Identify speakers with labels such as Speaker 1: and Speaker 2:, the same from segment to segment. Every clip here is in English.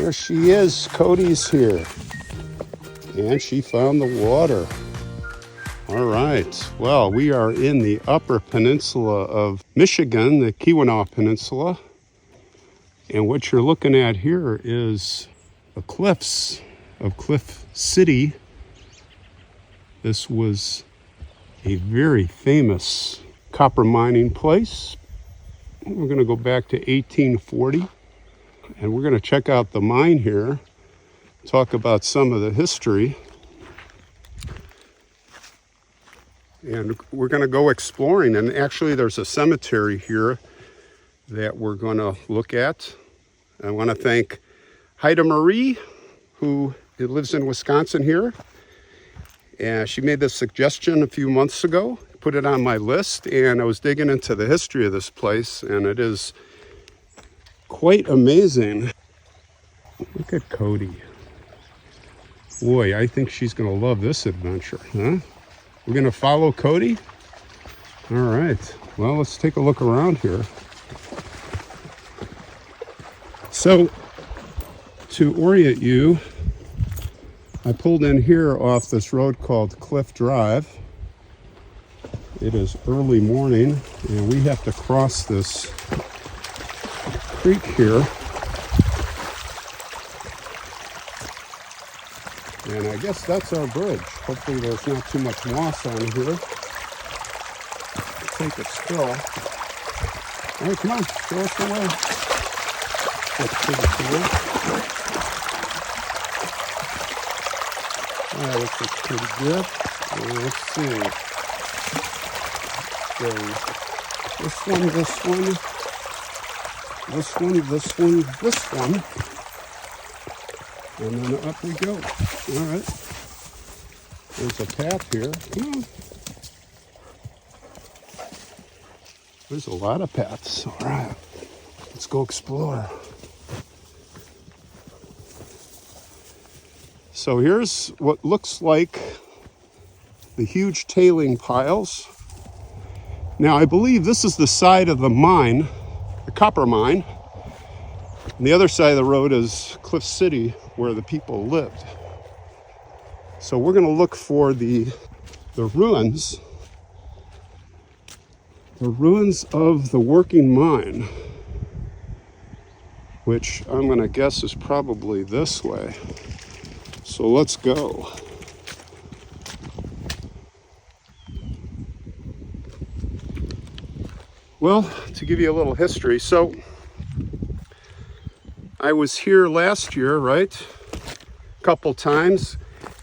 Speaker 1: There she is. Cody's here. And she found the water. All right. Well, we are in the upper peninsula of Michigan, the Keweenaw Peninsula. And what you're looking at here is the cliffs of Cliff City. This was a very famous copper mining place. We're going to go back to 1840. And we're going to check out the mine here, talk about some of the history. And we're going to go exploring. And actually, there's a cemetery here that we're going to look at. I want to thank Haida Marie, who lives in Wisconsin here. And she made this suggestion a few months ago, put it on my list, and I was digging into the history of this place, and it is quite amazing. Look at Cody. Boy, I think she's going to love this adventure, huh? We're going to follow Cody? All right. Well, let's take a look around here. So, to orient you, I pulled in here off this road called Cliff Drive. It is early morning, and we have to cross this creek here. And I guess that's our bridge. Hopefully there's not too much moss on here. Take it still. All right, come on, throw us away. That's pretty cool. All right, this looks pretty good. Let's see. So, this one, this one, this one, this one, this one. And then up we go. All right. There's a path here. Come on. There's a lot of paths. All right. Let's go explore. So here's what looks like the huge tailing piles. Now, I believe this is the side of the mine, the copper mine. And the other side of the road is Cliff City, where the people lived. So we're going to look for the ruins of the working mine, which I'm going to guess is probably this way. So let's go. Well, to give you a little history, so I was here last year, right? A couple times.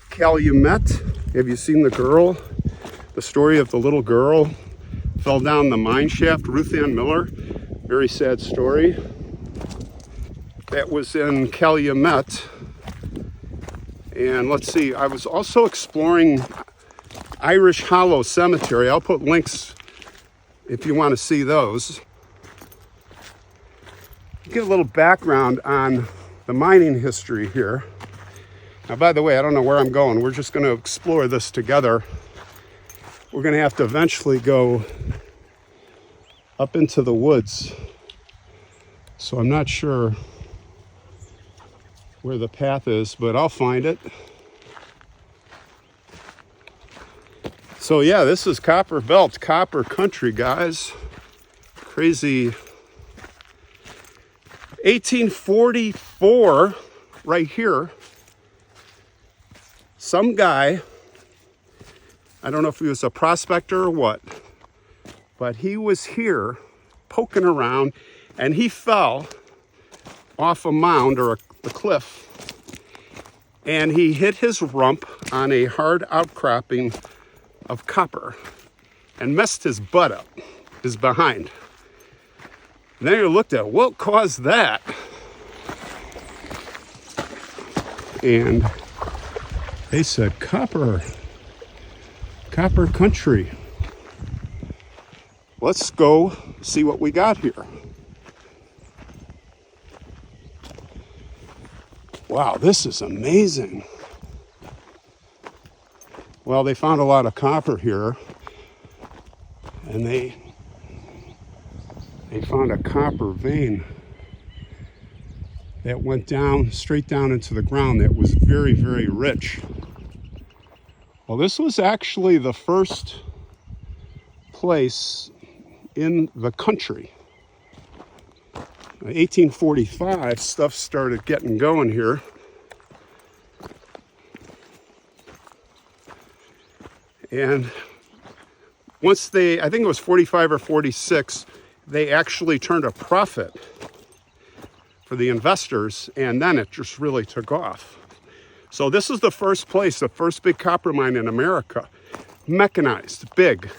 Speaker 1: Calumet. Have you seen the girl? The story of the little girl fell down the mine shaft. Ruth Ann Miller. Very sad story. That was in Calumet. And let's see, I was also exploring Irish Hollow Cemetery. I'll put links if you want to see those. Get a little background on the mining history here. Now, by the way, I don't know where I'm going. We're just going to explore this together. We're going to have to eventually go up into the woods. So I'm not sure where the path is, but I'll find it. So yeah, this is Copper Belt, copper country, guys. Crazy. 1844, right here, some guy, I don't know if he was a prospector or what, but he was here poking around, and he fell off a mound or a cliff, and he hit his rump on a hard outcropping of copper and messed his butt up, his behind. And then you looked at what caused that, and they said copper country. Let's go see what we got here. Wow, this is amazing. Well, they found a lot of copper here, and they found a copper vein that went down, straight down into the ground, that was very, very rich. Well, this was actually the first place in the country. 1845, stuff started getting going here. And once they, I think it was 45 or 46, they actually turned a profit for the investors, and then it just really took off. So this is the first place, the first big copper mine in America, mechanized, big.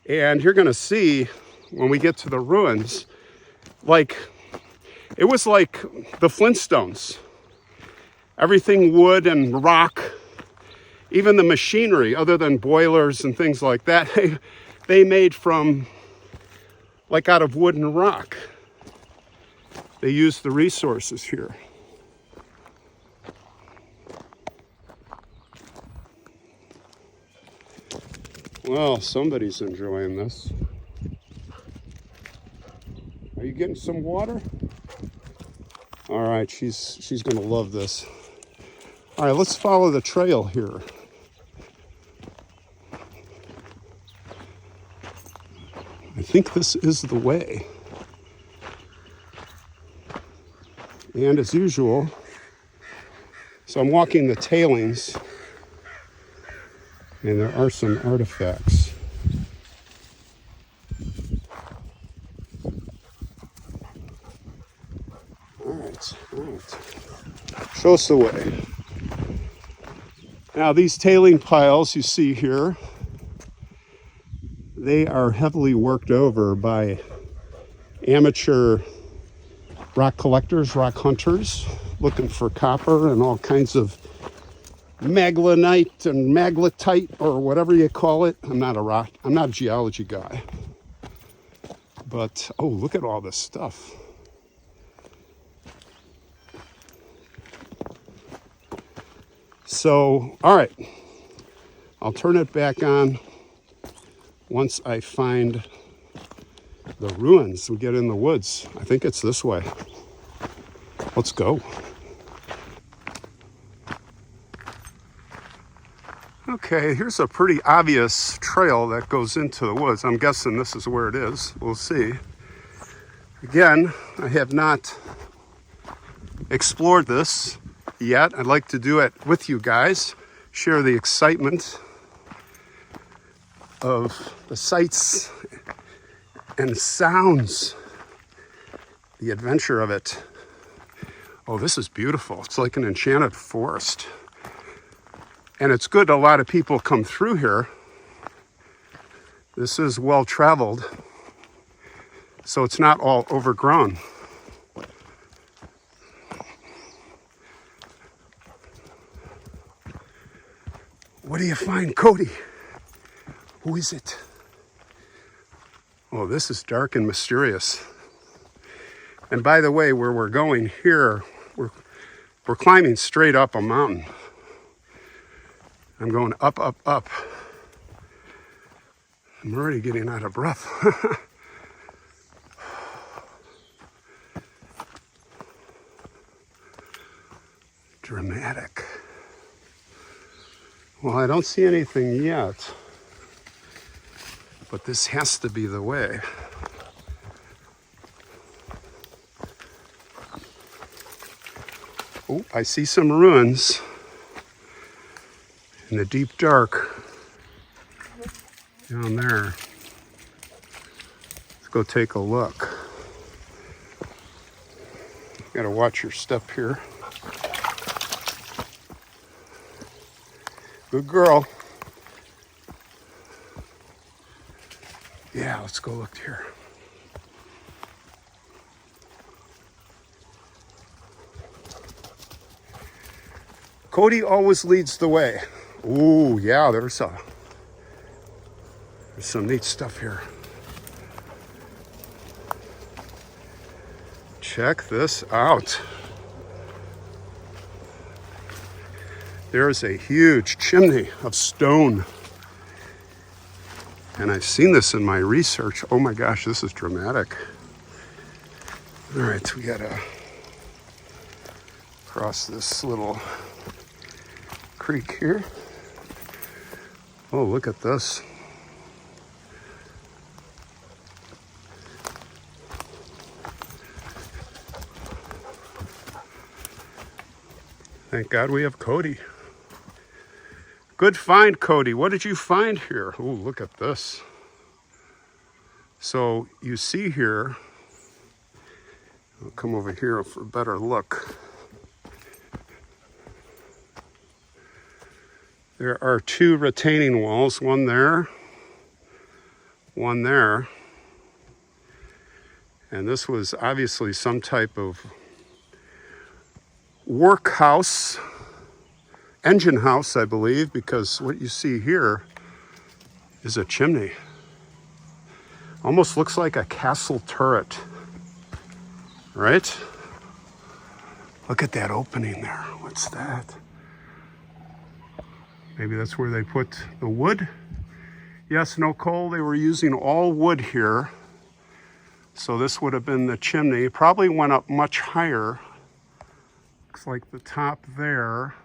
Speaker 1: And you're gonna see when we get to the ruins, like, it was like the Flintstones. Everything wood and rock, even the machinery, other than boilers and things like that, they made from, like, out of wood and rock. They used the resources here. Well, somebody's enjoying this. Are you getting some water? All right, she's gonna love this. All right, let's follow the trail here. I think this is the way. And as usual, so I'm walking the tailings, and there are some artifacts. All right. Show us the way. Now, these tailing piles you see here, they are heavily worked over by amateur rock collectors, rock hunters, looking for copper and all kinds of maglinite and maglitite, or whatever you call it. I'm not a geology guy. But, oh, look at all this stuff. So, all right, I'll turn it back on once I find the ruins. We get in the woods. I think it's this way. Let's go. Okay, here's a pretty obvious trail that goes into the woods. I'm guessing this is where it is. We'll see. Again, I have not explored this yet. I'd like to do it with you guys, share the excitement of the sights and sounds, the adventure of it. Oh, this is beautiful. It's like an enchanted forest. And it's good a lot of people come through here. This is well traveled, so it's not all overgrown. What do you find, Cody? Who is it? Oh, this is dark and mysterious. And by the way, where we're going here, we're climbing straight up a mountain. I'm going up, up, up. I'm already getting out of breath. Dramatic. Well, I don't see anything yet, but this has to be the way. Oh, I see some ruins in the deep dark down there. Let's go take a look. You gotta watch your step here. Good girl. Yeah, let's go look here. Cody always leads the way. Ooh, yeah, there's some neat stuff here. Check this out. There's a huge chimney of stone. And I've seen this in my research. Oh my gosh, this is dramatic. All right, we got a across this little creek here. Oh, look at this. Thank God we have Cody. Good find, Cody. What did you find here? Oh, look at this. So you see here, I'll come over here for a better look. There are two retaining walls, one there, one there. And this was obviously some type of workhouse, engine house, I believe, because what you see here is a chimney. Almost looks like a castle turret, right? Look at that opening there. What's that? Maybe that's where they put the wood. Yes, no coal. They were using all wood here. So this would have been the chimney. Probably went up much higher. Looks like the top there.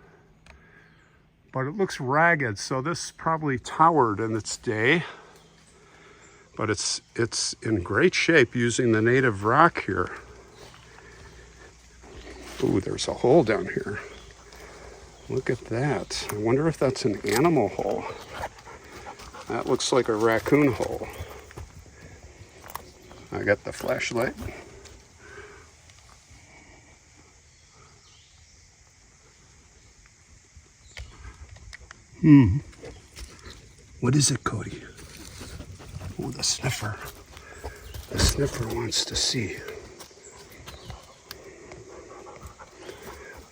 Speaker 1: But it looks ragged. So this probably towered in its day. But it's in great shape using the native rock here. Ooh, there's a hole down here. Look at that. I wonder if that's an animal hole. That looks like a raccoon hole. I got the flashlight. What is it, Cody? Oh, the sniffer. The sniffer wants to see.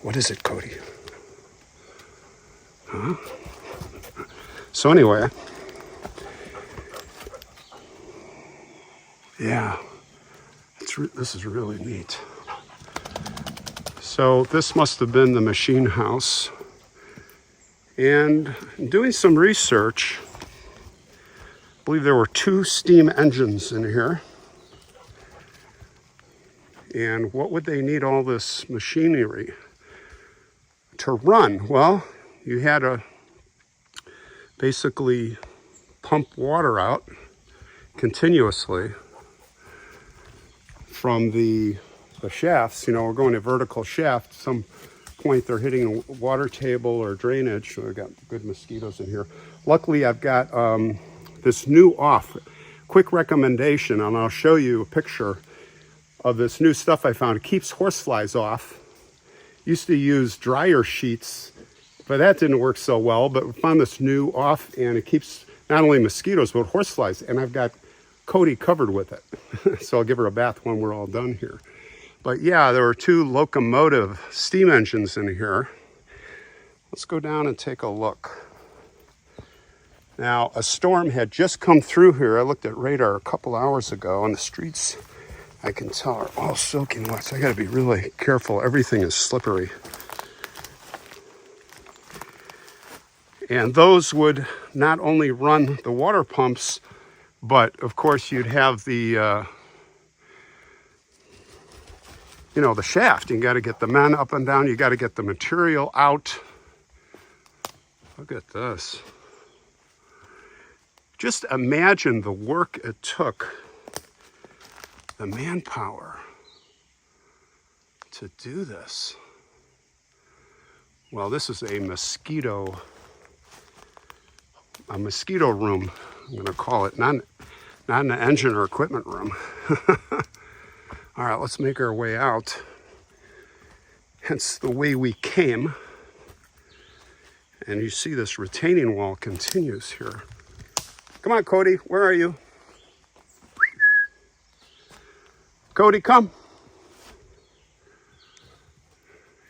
Speaker 1: What is it, Cody? Huh? So anyway, yeah, this is really neat. So this must have been the machine house. And doing some research, I believe there were 2 steam engines in here. And what would they need all this machinery to run? Well, you had to basically pump water out continuously from the shafts. You know, we're going to vertical shaft. Some point they're hitting a water table or drainage. So I've got good mosquitoes in here. Luckily, I've got this new off. Quick recommendation, and I'll show you a picture of this new stuff I found. It keeps horseflies off. Used to use dryer sheets, but that didn't work so well. But we found this new off, and it keeps not only mosquitoes, but horseflies. And I've got Cody covered with it. So I'll give her a bath when we're all done here. But yeah, there were 2 locomotive steam engines in here. Let's go down and take a look. Now, a storm had just come through here. I looked at radar a couple hours ago, and the streets, I can tell, are all soaking wet. So I gotta be really careful. Everything is slippery. And those would not only run the water pumps, but of course you'd have the, the shaft. You got to get the men up and down. You got to get the material out. Look at this. Just imagine the work it took, the manpower to do this. Well, this is a mosquito room, I'm going to call it, not an engine or equipment room. All right, let's make our way out. Hence the way we came. And you see this retaining wall continues here. Come on, Cody, where are you? Cody, come.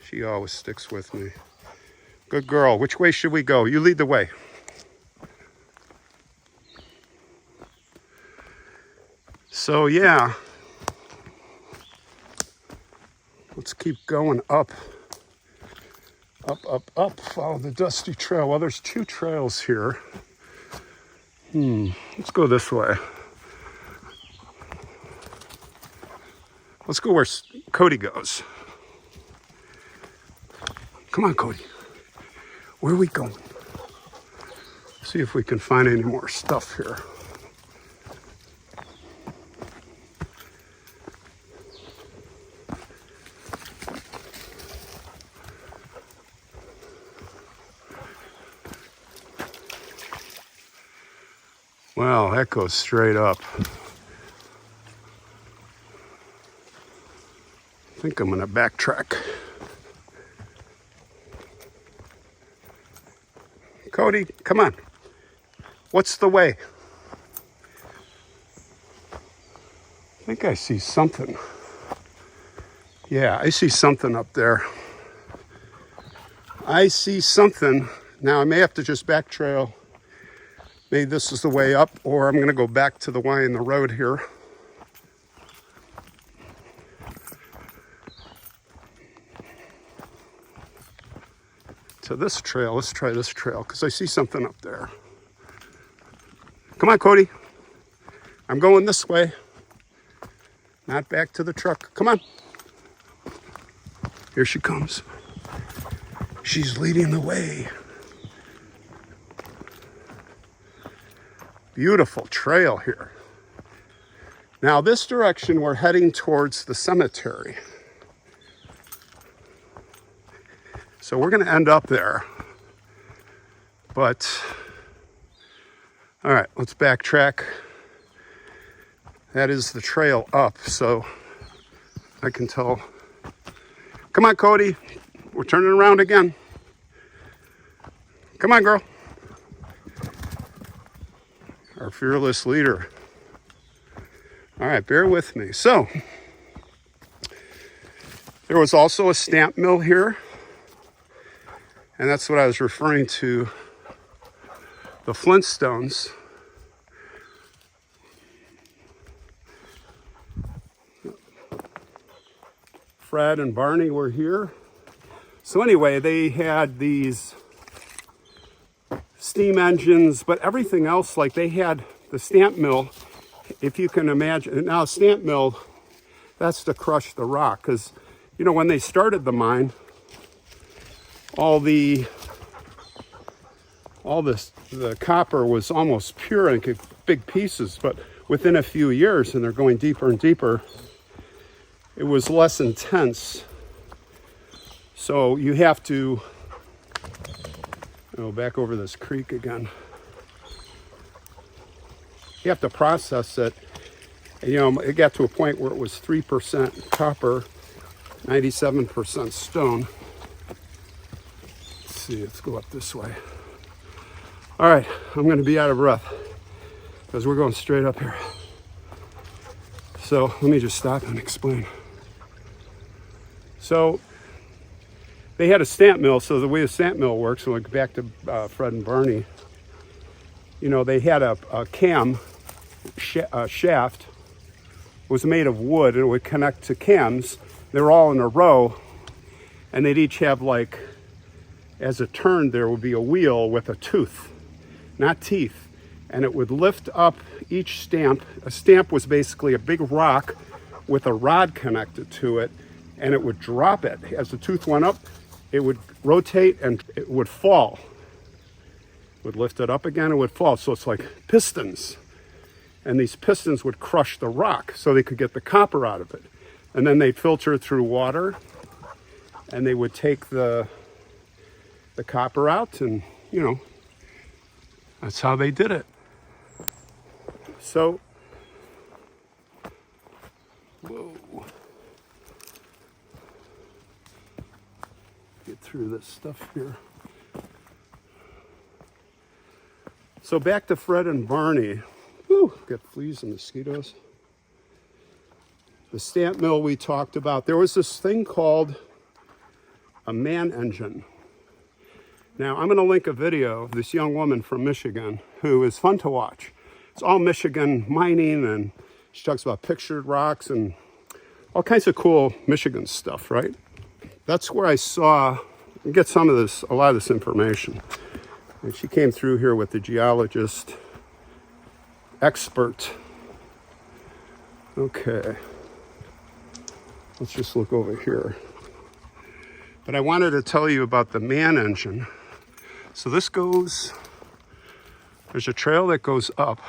Speaker 1: She always sticks with me. Good girl. Which way should we go? You lead the way. So yeah, let's keep going up, follow the dusty trail. Well, there's 2 trails here. Let's go this way. Let's go where Cody goes. Come on, Cody. Where are we going? See if we can find any more stuff here. Wow, that goes straight up. I think I'm gonna backtrack. Cody, come on. What's the way? I think I see something. Yeah, I see something up there. I see something. Now I may have to just back trail. Maybe this is the way up, or I'm gonna go back to the Y in the road here. To this trail, let's try this trail, because I see something up there. Come on, Cody. I'm going this way. Not back to the truck. Come on. Here she comes. She's leading the way. Beautiful trail here. Now this direction, we're heading towards the cemetery. So we're gonna end up there. But, all right, let's backtrack. That is the trail up, so I can tell. Come on, Cody. We're turning around again. Come on, girl. Our fearless leader. All right, bear with me. So, there was also a stamp mill here. And that's what I was referring to, the Flintstones. Fred and Barney were here. So anyway, they had these steam engines, but everything else, like they had the stamp mill, if you can imagine. Now, stamp mill, that's to crush the rock, because, you know, when they started the mine, all the copper was almost pure and big pieces, but within a few years, and they're going deeper and deeper, it was less intense. So you have to go back over this creek again. You have to process it. You know, it got to a point where it was 3% copper, 97% stone. Let's see, let's go up this way. All right, I'm gonna be out of breath because we're going straight up here. So let me just stop and explain. So they had a stamp mill. So the way the stamp mill works, so like back to Fred and Barney, you know, they had a cam shaft, was made of wood, and it would connect to cams. They were all in a row, and they'd each have, like, as it turned, there would be a wheel with a tooth, not teeth, and it would lift up each stamp. A stamp was basically a big rock with a rod connected to it, and it would drop it. As the tooth went up, it would rotate and it would fall. It would lift it up again, it would fall. So it's like pistons. And these pistons would crush the rock so they could get the copper out of it. And then they'd filter it through water, and they would take the copper out, and, you know, that's how they did it. So, whoa. Get through this stuff here. So back to Fred and Barney. Whew, got fleas and mosquitoes. The stamp mill we talked about. There was this thing called a man engine. Now, I'm going to link a video of this young woman from Michigan who is fun to watch. It's all Michigan mining, and she talks about pictured rocks and all kinds of cool Michigan stuff, right? That's where I saw, you get some of this, a lot of this information. And she came through here with the geologist expert. Okay. Let's just look over here. But I wanted to tell you about the man engine. So this goes, there's a trail that goes up.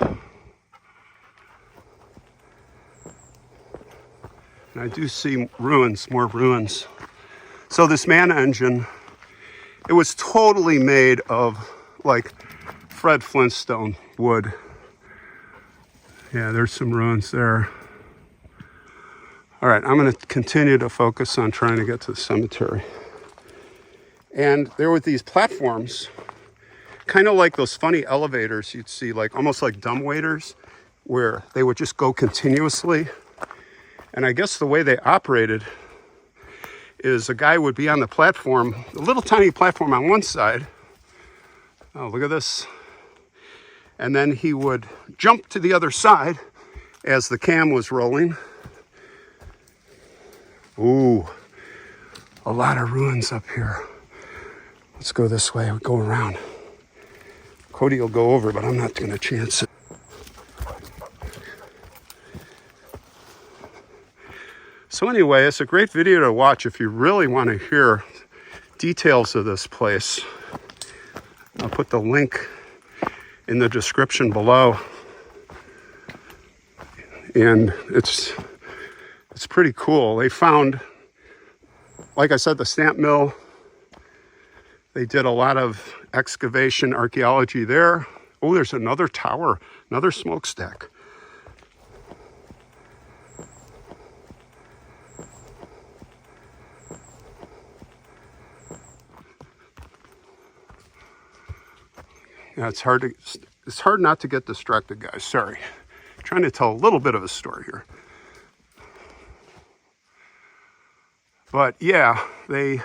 Speaker 1: And I do see ruins, more ruins. So this man engine, it was totally made of like Fred Flintstone wood. Yeah, there's some ruins there. All right, I'm gonna continue to focus on trying to get to the cemetery. And there were these platforms, kind of like those funny elevators you'd see, like almost like dumbwaiters, where they would just go continuously. And I guess the way they operated is a guy would be on the platform, a little tiny platform on one side. Oh, look at this. And then he would jump to the other side as the cam was rolling. Ooh, a lot of ruins up here. Let's go this way, we go around. Cody will go over, but I'm not gonna chance it. So anyway, it's a great video to watch if you really want to hear details of this place. I'll put the link in the description below. And it's pretty cool. They found, like I said, the stamp mill. They did a lot of excavation archaeology there. Oh, there's another tower, another smokestack. Yeah, it's hard not to get distracted, guys. Sorry. I'm trying to tell a little bit of a story here. But yeah, they,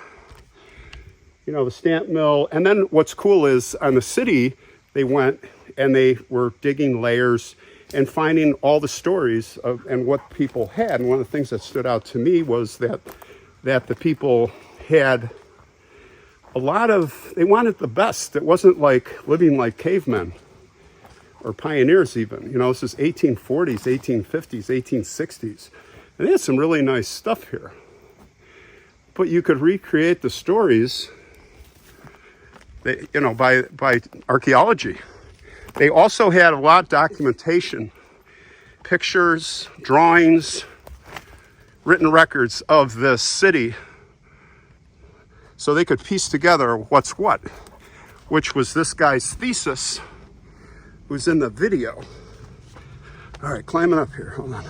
Speaker 1: you know, the stamp mill. And then what's cool is on the city, they went and they were digging layers and finding all the stories of and what people had. And one of the things that stood out to me was that the people had a lot of, they wanted the best. It wasn't like living like cavemen or pioneers even. You know, this is 1840s, 1850s, 1860s. And they had some really nice stuff here. But you could recreate the stories, you know, by archaeology. They also had a lot of documentation, pictures, drawings, written records of this city, so they could piece together what's what, which was this guy's thesis, who's in the video. All right, climbing up here, hold on.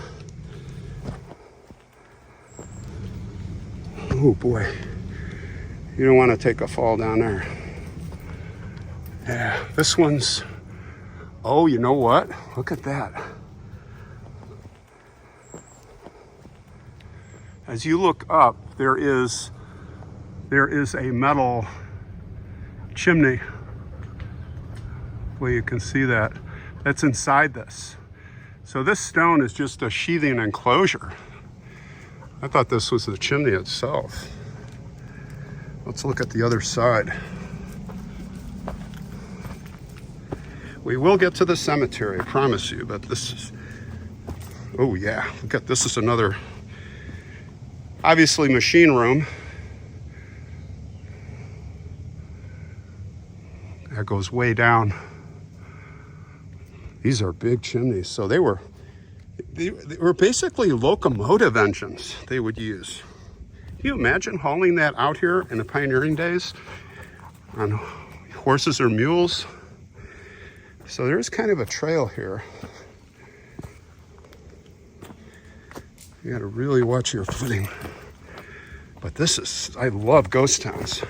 Speaker 1: Oh boy, you don't want to take a fall down there. Yeah, this one's, oh, you know what? Look at that. As you look up, there is a metal chimney. Well, you can see that. That's inside this. So this stone is just a sheathing enclosure. I thought this was the chimney itself. Let's look at the other side. We will get to the cemetery, I promise you, but this is, oh yeah, look at, this is another, obviously machine room. That goes way down. These are big chimneys. So they were basically locomotive engines they would use. Can you imagine hauling that out here in the pioneering days on horses or mules? So there's kind of a trail here. You gotta really watch your footing. But this is, I love ghost towns.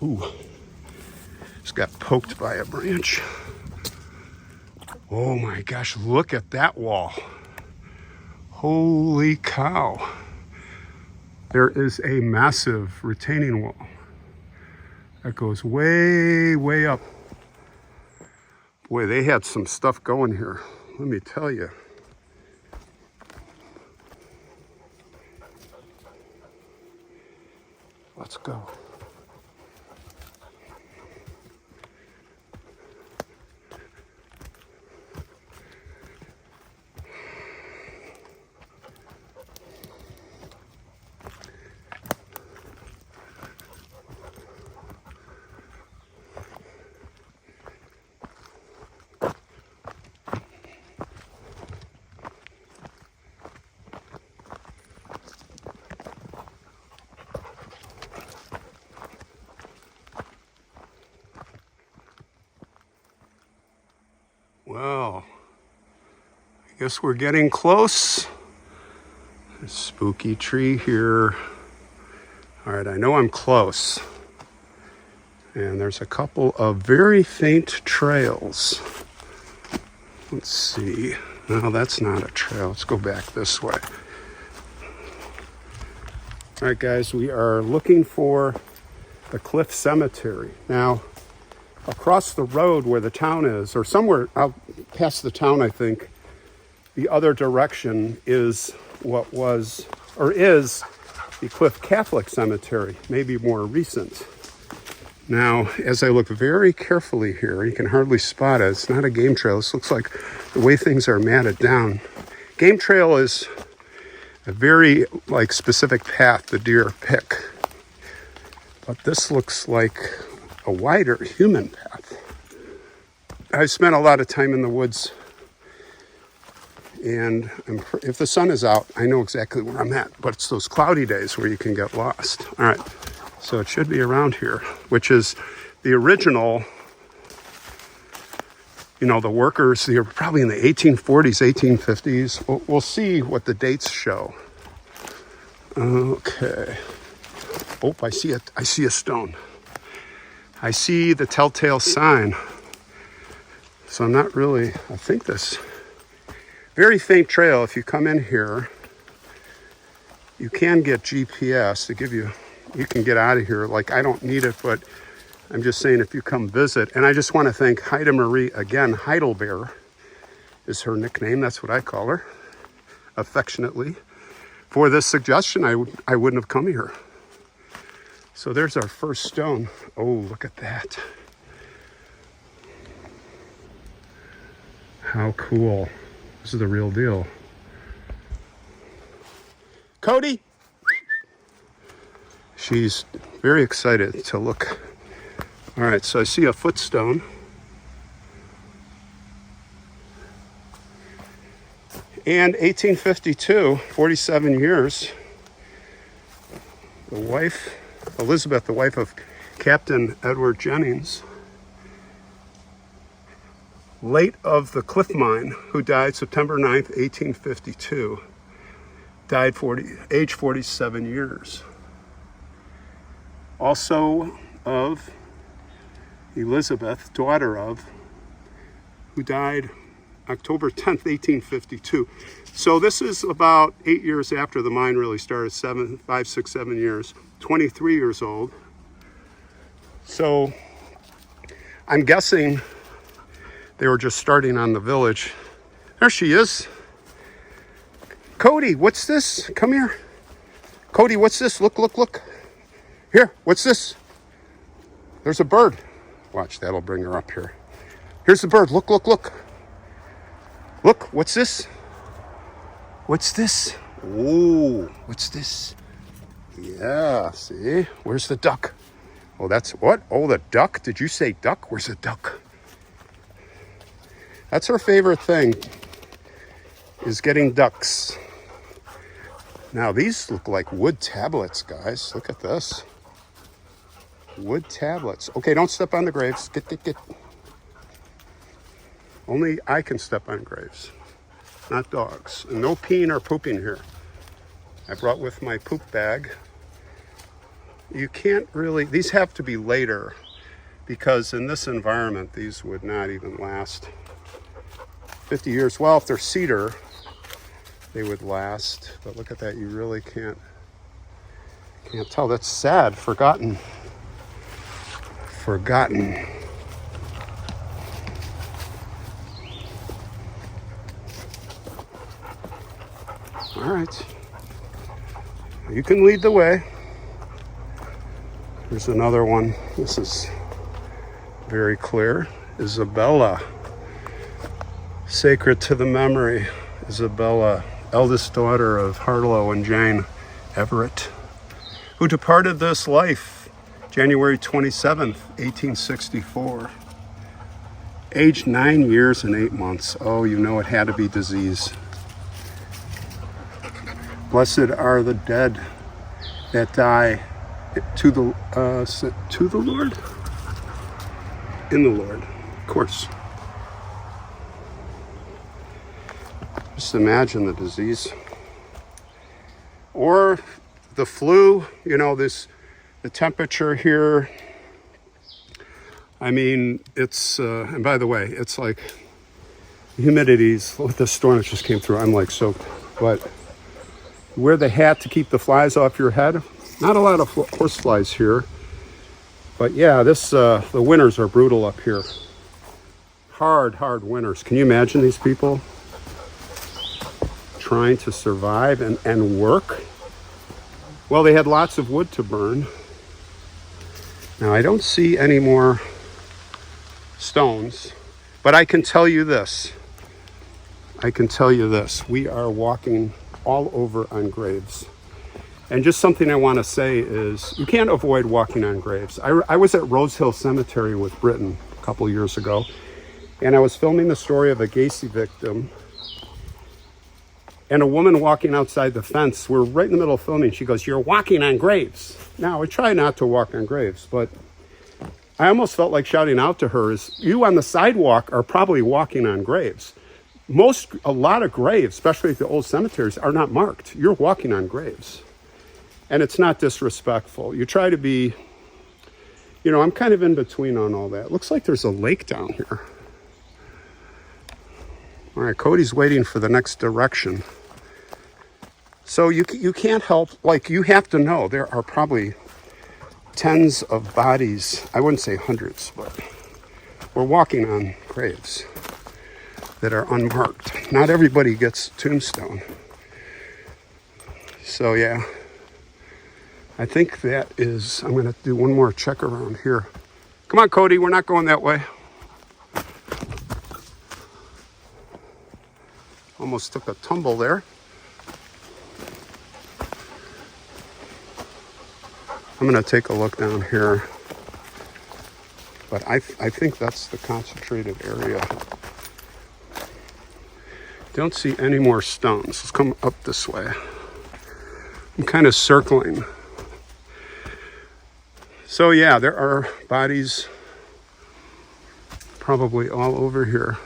Speaker 1: Ooh, just got poked by a branch. Oh my gosh, look at that wall. Holy cow. There is a massive retaining wall that goes way, way up. Boy, they had some stuff going here, let me tell you. Let's go. Well, I guess we're getting close. A spooky tree here. All right, I know I'm close. And there's a couple of very faint trails. Let's see. No, that's not a trail. Let's go back this way. All right, guys, we are looking for the Cliff Cemetery. Now, across the road where the town is, or somewhere out past the town, I think, the other direction is what was, or is, the Cliff Catholic Cemetery, maybe more recent. Now, as I look very carefully here, you can hardly spot it. It's not a game trail. This looks like the way things are matted down. Game trail is a very specific path the deer pick. But this looks like a wider human path. I've spent a lot of time in the woods, and if the sun is out, I know exactly where I'm at. But it's those cloudy days where you can get lost. All right. So it should be around here, which is the original, the workers, they're probably in the 1840s, 1850s. We'll see what the dates show. Okay. Oh, I see it. I see a stone. I see the telltale sign. So I'm not really, I think this very faint trail, if you come in here, you can get GPS to give you can get out of here. I don't need it, but I'm just saying if you come visit. And I just want to thank Heida Marie again. Heidelbeer is her nickname. That's what I call her, affectionately, for this suggestion. I wouldn't have come here. So there's our first stone. Oh, look at that. How cool. This is the real deal. Cody? She's very excited to look. All right, so I see a footstone. And 1852, 47 years, the wife, Elizabeth, the wife of Captain Edward Jennings, late of the Cliff Mine, who died September 9th, 1852, died age 47 years. Also of Elizabeth, daughter of, who died October 10th, 1852. So this is about 8 years after the mine really started, 5, 6, 7 years, 23 years old. So I'm guessing they were just starting on the village. There she is. Cody, what's this? Come here. Cody, what's this? Look, look, look. Here, what's this? There's a bird. Watch, that'll bring her up here. Here's the bird. Look, look, look. Look, what's this? What's this? Oh, what's this? Yeah, see? Where's the duck? Oh, that's what? Oh, the duck? Did you say duck? Where's the duck? That's her favorite thing, is getting ducks. Now, these look like wood tablets, guys. Look at this. Wood tablets. Okay, don't step on the graves. Get. Only I can step on graves, not dogs. And no peeing or pooping here. I brought with my poop bag. You can't really, these have to be later, because in this environment, these would not even last 50 years. Well, if they're cedar, they would last. But look at that, you really can't tell. That's sad, forgotten. All right, you can lead the way. There's another one. This is very clear. Isabella, sacred to the memory. Isabella, eldest daughter of Harlow and Jane Everett, who departed this life January 27th, 1864. Aged 9 years and 8 months. Oh, you know it had to be disease. Blessed are the dead that die to the Lord? In the Lord, of course. Just imagine the disease. Or the flu, you know, the temperature here. I mean, it's, and by the way, it's like humidities with the storm that just came through. I'm like soaked. But wear the hat to keep the flies off your head. Not a lot of horse flies here. But yeah, the winters are brutal up here. Hard winters. Can you imagine these people trying to survive and work? Well, they had lots of wood to burn. Now, I don't see any more stones, but I can tell you this. We are walking all over on graves. And just something I want to say is you can't avoid walking on graves. I was at Rose Hill Cemetery with Britain a couple years ago, and I was filming the story of a Gacy victim. And a woman walking outside the fence, we're right in the middle of filming. She goes, "You're walking on graves." Now, I try not to walk on graves, but I almost felt like shouting out to her, you on the sidewalk are probably walking on graves. A lot of graves, especially at the old cemeteries, are not marked. You're walking on graves. And it's not disrespectful. You try to be, you know, I'm kind of in between on all that. Looks like there's a lake down here. All right, Cody's waiting for the next direction. So you can't help, like, you have to know there are probably tens of bodies. I wouldn't say hundreds, but we're walking on graves that are unmarked. Not everybody gets tombstone. So yeah, I think that is, I'm gonna do one more check around here. Come on, Cody, we're not going that way. Almost took a tumble there. I'm gonna take a look down here, but I think that's the concentrated area. Don't see any more stones. Let's come up this way. I'm kind of circling. So yeah, there are bodies probably all over here.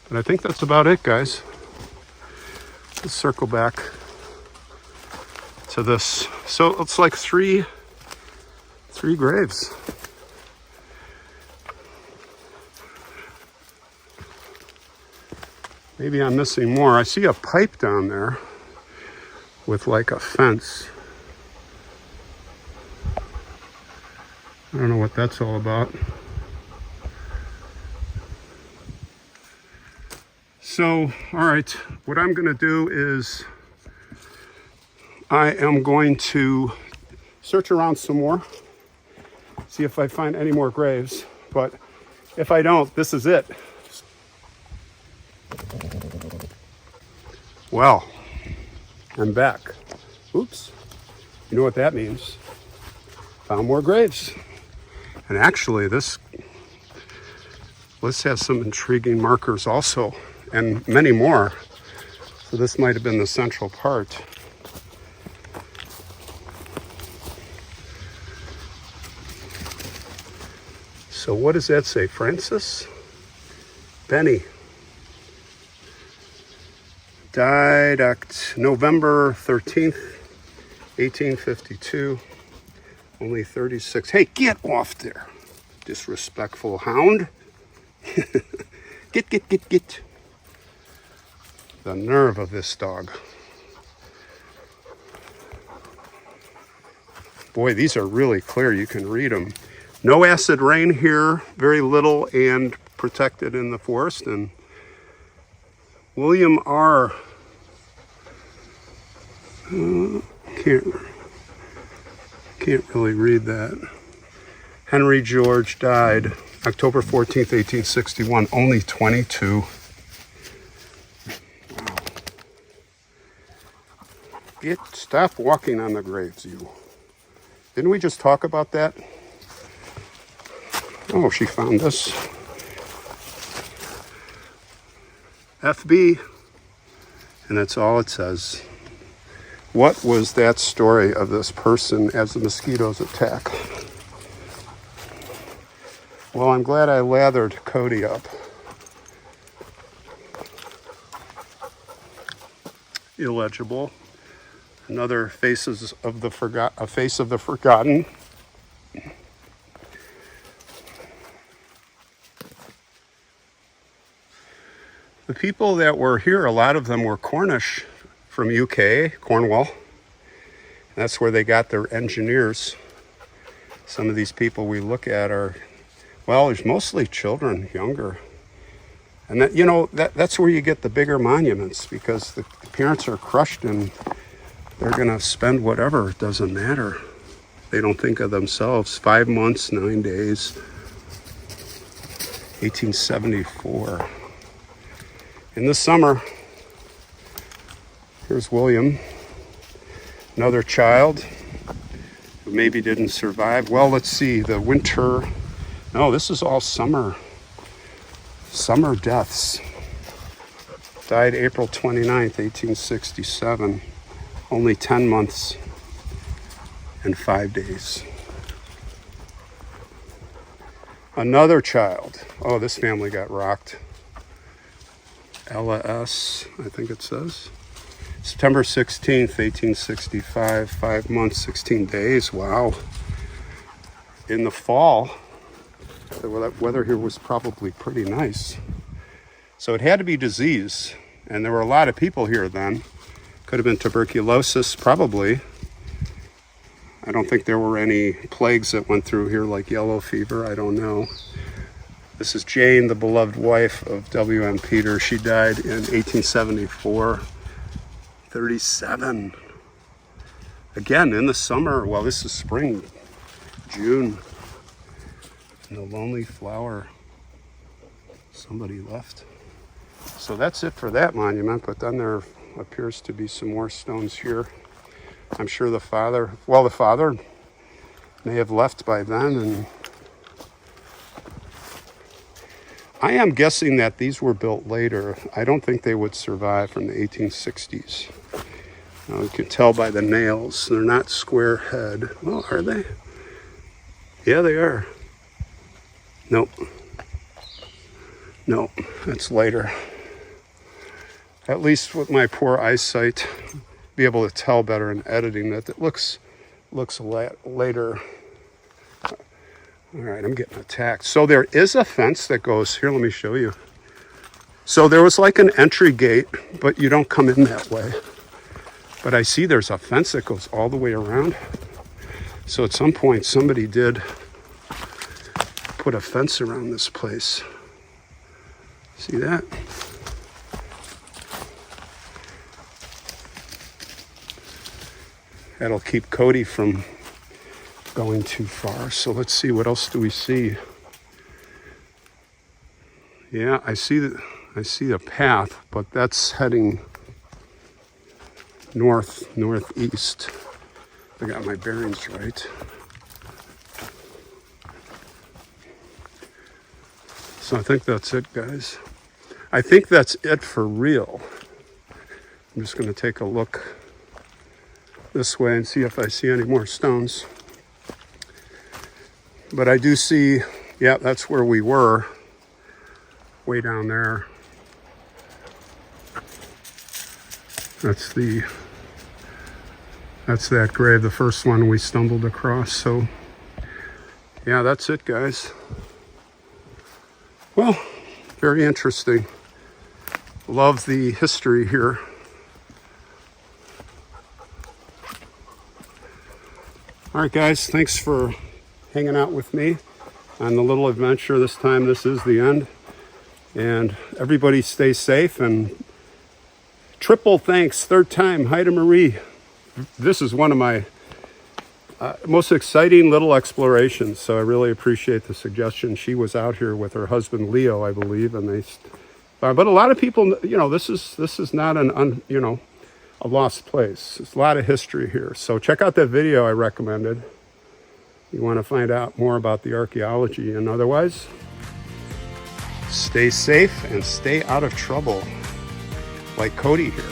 Speaker 1: But I think that's about it, guys. Let's circle back to this. So it's like three graves. Maybe I'm missing more. I see a pipe down there with like a fence. I don't know what that's all about. So, all right, what I'm gonna do is I am going to search around some more, see if I find any more graves, but if I don't, this is it. Well, I'm back. Oops, you know what that means. Found more graves. And actually this has some intriguing markers also, and many more. So this might have been the central part. So what does that say? Francis? Benny. Died November 13th, 1852. Only 36. Hey, get off there. Disrespectful hound. Get. The nerve of this dog. Boy, these are really clear. You can read them. No acid rain here, very little, and protected in the forest. And William R. Can't really read that. Henry George died October 14th, 1861, only 22. Wow. Stop walking on the graves, you. Didn't we just talk about that? Oh, she found this. FB. And that's all it says. What was that story of this person as the mosquitoes attack? Well, I'm glad I lathered Cody up. illegible. Another faces of the a face of the forgotten. The people that were here, a lot of them were Cornish from UK, Cornwall. That's where they got their engineers. Some of these people we look at are, well, there's mostly children, younger. And that, you know, that's where you get the bigger monuments, because the parents are crushed and they're going to spend whatever. It doesn't matter. They don't think of themselves. 5 months, 9 days. 1874. In the summer, here's William, another child who maybe didn't survive. Well, let's see, the winter. No, this is all summer. Summer deaths. Died April 29th, 1867. Only 10 months and 5 days. Another child. Oh, this family got rocked. Ella S., I think it says. September 16th, 1865. 5 months, 16 days. Wow. In the fall, the weather here was probably pretty nice. So it had to be disease. And there were a lot of people here then. Could have been tuberculosis, probably. I don't think there were any plagues that went through here like yellow fever. I don't know. This is Jane, the beloved wife of W.M. Peter. She died in 1874, 37. Again, in the summer. Well, this is spring, June. And the lonely flower. Somebody left. So that's it for that monument, but then there appears to be some more stones here. I'm sure the father may have left by then, and I am guessing that these were built later. I don't think they would survive from the 1860s. Now, you can tell by the nails, they're not square head. Well, are they? Yeah, they are. Nope. Nope, that's later. At least with my poor eyesight, be able to tell better in editing that it looks later. All right, I'm getting attacked. So there is a fence that goes here. Let me show you. So there was like an entry gate, but you don't come in that way. But I see there's a fence that goes all the way around. So at some point, somebody did put a fence around this place. See that? That'll keep Cody from going too far. So let's see, what else do we see? Yeah, I see a path, but that's heading northeast. I got my bearings right. So I think that's it, guys. I think that's it for real. I'm just going to take a look this way and see if I see any more stones. But I do see, yeah, that's where we were, way down there. That's that grave, the first one we stumbled across. So yeah, that's it, guys. Well, very interesting. Love the history here. All right, guys, thanks for hanging out with me on the little adventure. This time, this is the end. And everybody stay safe, and triple thanks, third time, hi to Marie. This is one of my most exciting little explorations, so I really appreciate the suggestion. She was out here with her husband Leo, I believe, and but a lot of people, you know, this is not a lost place. There's a lot of history here. So check out that video I recommended. You want to find out more about the archaeology, and otherwise, stay safe and stay out of trouble, like Cody here.